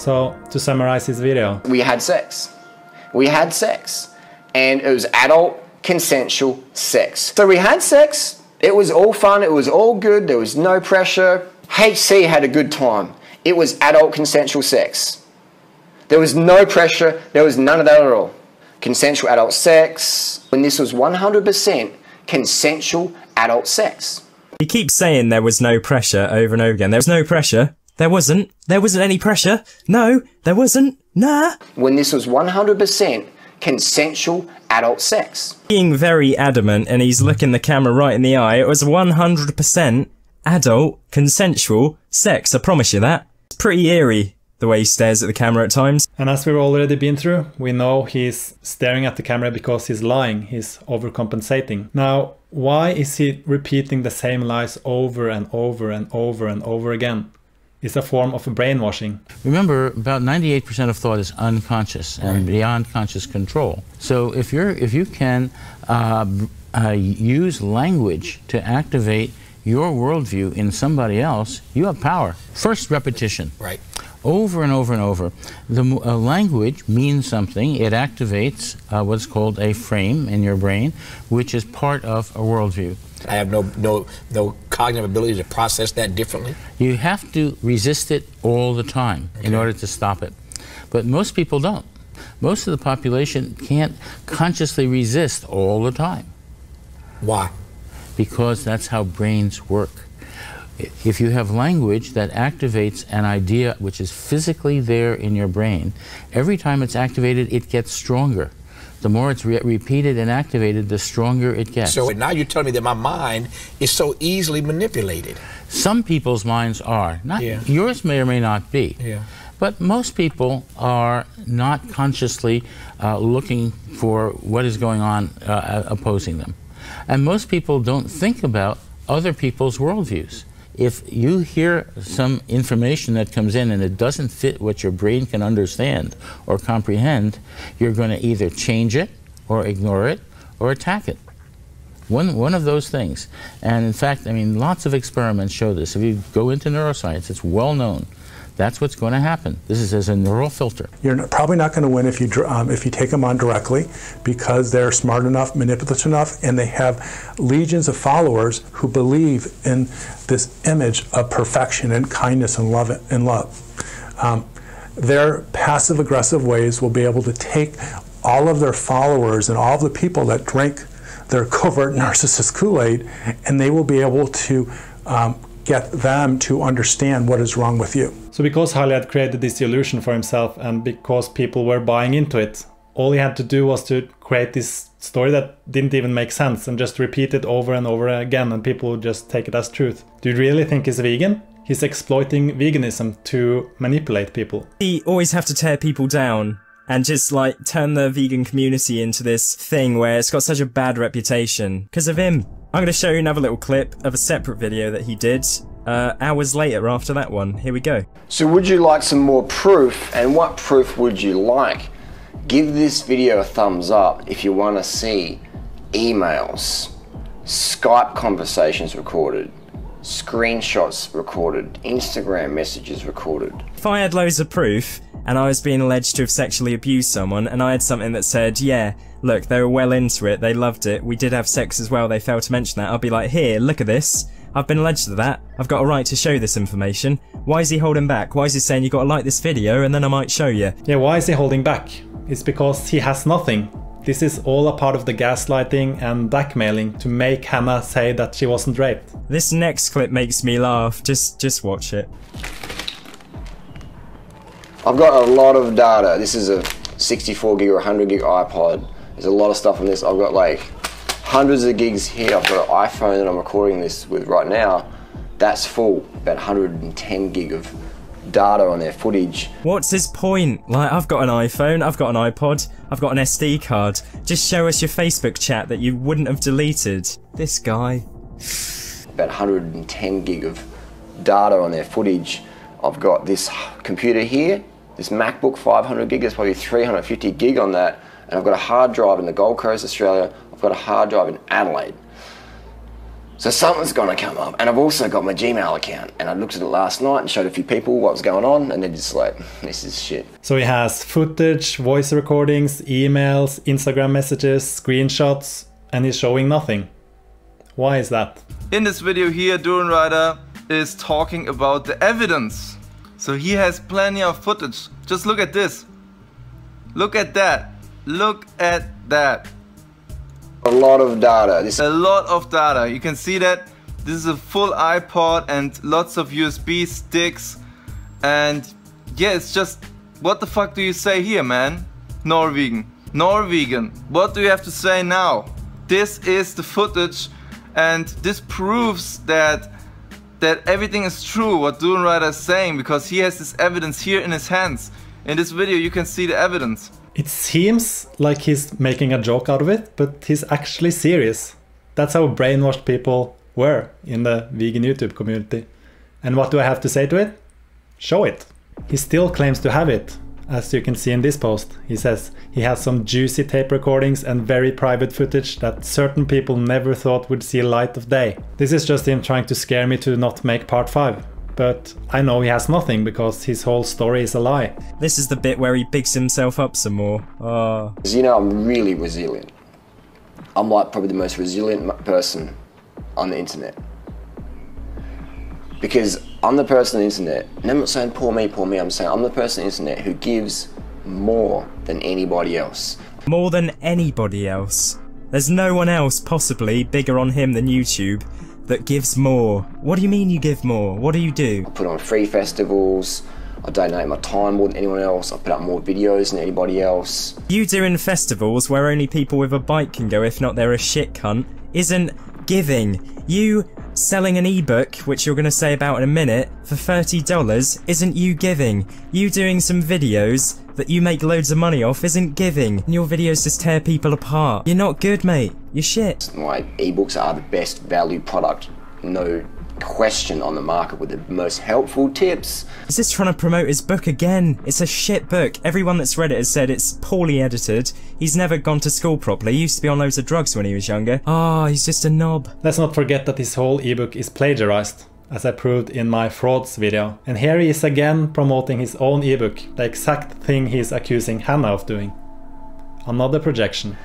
So, to summarize this video. We had sex. We had sex. And it was adult, consensual sex. So we had sex. It was all fun. It was all good. There was no pressure. HC had a good time. It was adult, consensual sex. There was no pressure. There was none of that at all. Consensual adult sex. When this was 100% consensual adult sex. He keeps saying there was no pressure over and over again. There was no pressure. There wasn't. There wasn't any pressure. No, there wasn't. Nah. When this was 100% consensual adult sex. Being very adamant, and he's looking the camera right in the eye, it was 100% adult, consensual sex, I promise you that. It's pretty eerie, the way he stares at the camera at times. And as we've already been through, we know he's staring at the camera because he's lying, he's overcompensating. Now, why is he repeating the same lies over and over and over and over again? It's a form of brainwashing. Remember, about 98% of thought is unconscious and beyond conscious control. So if you can use language to activate your worldview in somebody else, you have power. First, repetition. Right. Over and over and over. The language means something. It activates what's called a frame in your brain, which is part of a worldview. I have no cognitive ability to process that differently. You have to resist it all the time in order to stop it. But most people don't. Most of the population can't consciously resist all the time. Why? Because that's how brains work. If you have language that activates an idea which is physically there in your brain, every time it's activated, it gets stronger. The more it's repeated and activated, the stronger it gets. So now you're telling me that my mind is so easily manipulated. Some people's minds are. Not yours may or may not be. Yeah. But most people are not consciously looking for what is going on opposing them. And most people don't think about other people's worldviews. If you hear some information that comes in and it doesn't fit what your brain can understand or comprehend, you're going to either change it or ignore it or attack it. One of those things. And in fact, I mean, lots of experiments show this. If you go into neuroscience, it's well known. That's what's going to happen. This is as a neural filter. You're probably not going to win if you take them on directly, because they're smart enough, manipulative enough, and they have legions of followers who believe in this image of perfection and kindness and love. Their passive-aggressive ways will be able to take all of their followers and all of the people that drink their covert narcissist Kool-Aid, and they will be able to get them to understand what is wrong with you. So because Haile had created this illusion for himself, and because people were buying into it, all he had to do was to create this story that didn't even make sense and just repeat it over and over again, and people would just take it as truth. Do you really think he's vegan? He's exploiting veganism to manipulate people. You always have to tear people down and just like turn the vegan community into this thing where it's got such a bad reputation because of him. I'm going to show you another little clip of a separate video that he did hours later after that one. Here we go. So would you like some more proof? And what proof would you like? Give this video a thumbs up if you want to see emails, Skype conversations recorded, screenshots recorded, Instagram messages recorded. If I had loads of proof and I was being alleged to have sexually abused someone and I had something that said, yeah, look, they were well into it, they loved it, we did have sex as well, they failed to mention that, I'd be like, here, look at this. I've been alleged of that. I've got a right to show this information. Why is he holding back? Why is he saying you got to like this video and then I might show you? Yeah, why is he holding back? It's because he has nothing. This is all a part of the gaslighting and blackmailing to make Hannah say that she wasn't raped. This next clip makes me laugh. Just watch it. I've got a lot of data. This is a 64 gig or 100 gig iPod. There's a lot of stuff on this. I've got like hundreds of gigs here. I've got an iPhone that I'm recording this with right now. That's full, about 110 gig of data on their footage. What's his point? Like, I've got an iPhone, I've got an iPod, I've got an SD card. Just show us your Facebook chat that you wouldn't have deleted. This guy. About 110 gig of data on their footage. I've got this computer here, this MacBook 500 gig, there's probably 350 gig on that. And I've got a hard drive in the Gold Coast, Australia. I've got a hard drive in Adelaide. So something's gonna come up. And I've also got my Gmail account, and I looked at it last night and showed a few people what was going on, and they're just like, this is shit. So he has footage, voice recordings, emails, Instagram messages, screenshots, and he's showing nothing. Why is that? In this video here, Durenrider is talking about the evidence. So he has plenty of footage. Just look at this. Look at that. Look at that. A lot of data. A lot of data. You can see that this is a full iPod and lots of USB sticks. And yeah, it's just, what the fuck do you say here, man? NorVegan. NorVegan. What do you have to say now? This is the footage, and this proves that everything is true what Durenrider is saying, because he has this evidence here in his hands. In this video you can see the evidence. It seems like he's making a joke out of it, but he's actually serious. That's how brainwashed people were in the vegan YouTube community. And what do I have to say to it? Show it. He still claims to have it, as you can see in this post. He says he has some juicy tape recordings and very private footage that certain people never thought would see light of day. This is just him trying to scare me to not make part 5. But I know he has nothing, because his whole story is a lie. This is the bit where he bigs himself up some more. Oh. You know, I'm really resilient. I'm like probably the most resilient person on the internet. Because I'm the person on the internet, and I'm not saying poor me, I'm saying I'm the person on the internet who gives more than anybody else. More than anybody else? There's no one else possibly bigger on him than YouTube that gives more. What do you mean you give more? What do you do? I put on free festivals, I donate my time more than anyone else, I put up more videos than anybody else. You doing festivals where only people with a bike can go, if not they're a shit cunt, isn't giving. You selling an ebook, which you're going to say about in a minute, for $30 isn't you giving. You doing some videos that you make loads of money off isn't giving. And your videos just tear people apart. You're not good, mate. You're shit. My ebooks are the best value product, no question, on the market, with the most helpful tips. He's just trying to promote his book again. It's a shit book. Everyone that's read it has said it's poorly edited. He's never gone to school properly. He used to be on loads of drugs when he was younger. Oh, he's just a knob. Let's not forget that his whole ebook is plagiarized, as I proved in my frauds video. And here he is again promoting his own ebook, the exact thing he's accusing Hannah of doing. Another projection.